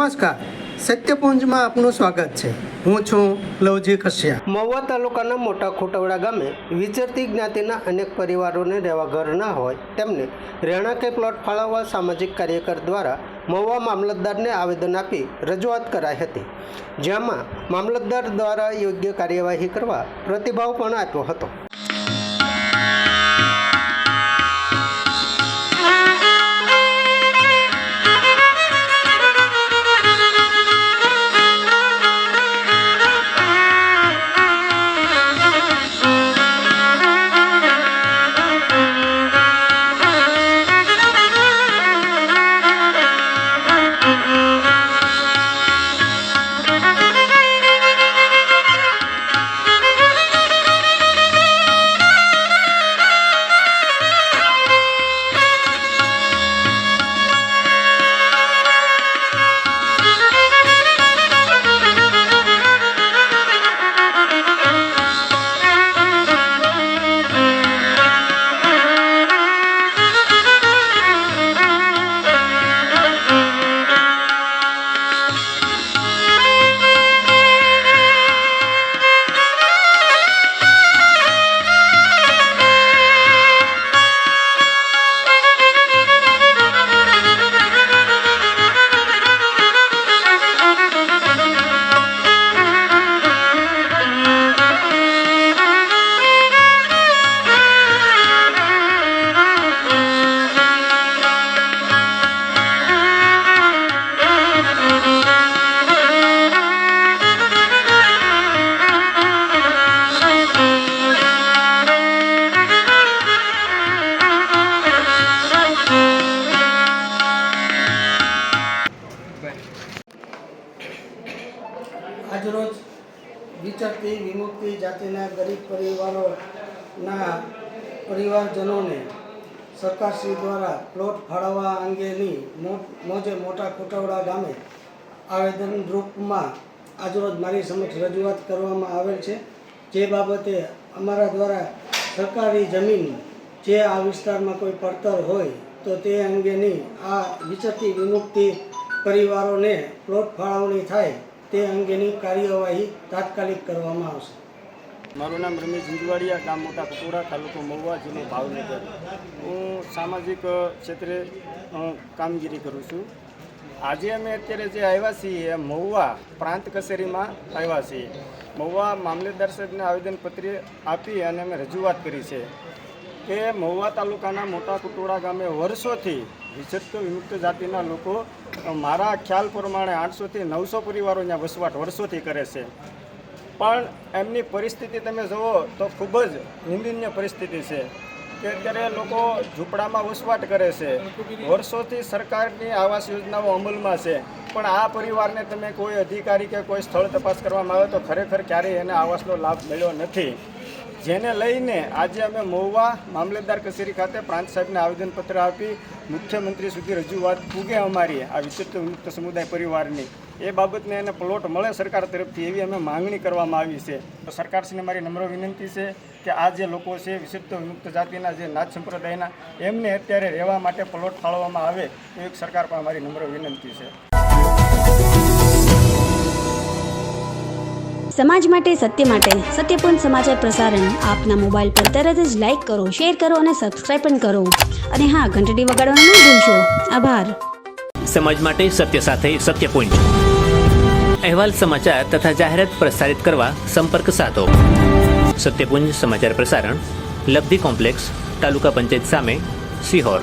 નમસ્કાર, સત્યપુંજમાં આપનું સ્વાગત છે। હું છું લવજી કશ્યા। મહુવા તાલુકાના મોટા ખોટવડા ગામે વિચરતી જ્ઞાતિના અનેક પરિવારોને રહેવા ઘર ના હોય તેમને રહેણાંક પ્લોટ ફાળવવા સામાજિક કાર્યકર દ્વારા મહુવા મામલતદારને આવેદન આપી રજૂઆત કરાઈ હતી, જેમાં મામલતદાર દ્વારા યોગ્ય કાર્યવાહી કરવા પ્રતિભાવ પણ આપ્યો હતો। આજરોજ વિચરતી વિમુક્તિ જાતિના ગરીબ પરિવારજનોને સરકારશ્રી દ્વારા પ્લોટ ફાળવવા અંગેની મોટા ખોટવડા ગામે આવેદન રૂપમાં આજરોજ મારી સમક્ષ રજૂઆત કરવામાં આવેલ છે। જે બાબતે અમારા દ્વારા સરકારી જમીન જે આ વિસ્તારમાં કોઈ પડતર હોય તો તે અંગેની આ વિચરતી વિમુક્તિ પરિવારોને પ્લોટ ફાળવણી થાય તે અંગેની કાર્યવાહી તાત્કાલિક કરવામાં આવશે। મારું નામ રમેશ ઝીંઝવાડિયા, ગામ મોટા ખોટવડા, તાલુકો મહુવા, જિલ્લો ભાવનગર। હું સામાજિક ક્ષેત્રે કામગીરી કરું છું। આજે અમે અત્યારે જે આવ્યા છીએ મહુવા પ્રાંત કચેરીમાં આવ્યા છીએ। મહુવા મામલતદાર સાહેબને આવેદનપત્ર આપી અને અમે રજૂઆત કરી છે કે મહુવા તાલુકાના મોટા ખોટવડા ગામે વર્ષોથી વિચરતો વિમુક્ત જાતિના લોકો, મારા ખ્યાલ પ્રમાણે 800 થી 900 પરિવારો અહીંયા વસવાટ વર્ષોથી કરે છે, પણ એમની પરિસ્થિતિ તમે જુઓ તો ખૂબ જ નિંદનીય પરિસ્થિતિ છે કે અત્યારે લોકો ઝૂંપડામાં વસવાટ કરે છે। વર્ષોથી સરકારની આવાસ યોજનાઓ અમલમાં છે, પણ આ પરિવારને તમે કોઈ અધિકારી કે કોઈ સ્થળ તપાસ કરવામાં આવે તો ખરેખર ક્યારેય એને આવાસનો લાભ મળ્યો નથી, જેને લઈને આજે અમે મહુવા મામલતદાર કચેરી ખાતે પ્રાંત સાહેબને આવેદનપત્ર આપી મુખ્યમંત્રી સુધી રજૂઆત પૂગે અમારી આ વિચરતો વિમુક્ત સમુદાય પરિવારની એ બાબતને એને પ્લોટ મળે સરકાર તરફથી એવી અમે માંગણી કરવામાં આવી છે। તો સરકારશ્રીને મારી નમ્ર વિનંતી છે કે આ જે લોકો છે વિચરતો વિમુક્ત જાતિના જે નાથ સંપ્રદાયના એમને અત્યારે રહેવા માટે પ્લોટ ફાળવવામાં આવે તો એક સરકાર પર મારી નમ્ર વિનંતી છે। સમાજ માટે, સત્ય માટે, સત્યપૂર્ણ સમાચાર પ્રસારણ આપના મોબાઈલ પર તરત જ લાઈક કરો, શેર કરો અને સબસ્ક્રાઈબ પણ કરો, અને હા, ઘંટડી વગાડવાનું ન ભૂલશો। આભાર। સમાજ માટે સત્ય સાથે સત્યપુંજ અહેવાલ, સમાચાર તથા જાહેરાત પ્રસારિત કરવા સંપર્ક સાધો। સત્યપુંજ સમાચાર પ્રસારણ, લબ્ધિ કોમ્પ્લેક્સ, તાલુકા પંચાયત સામે, સિહોર।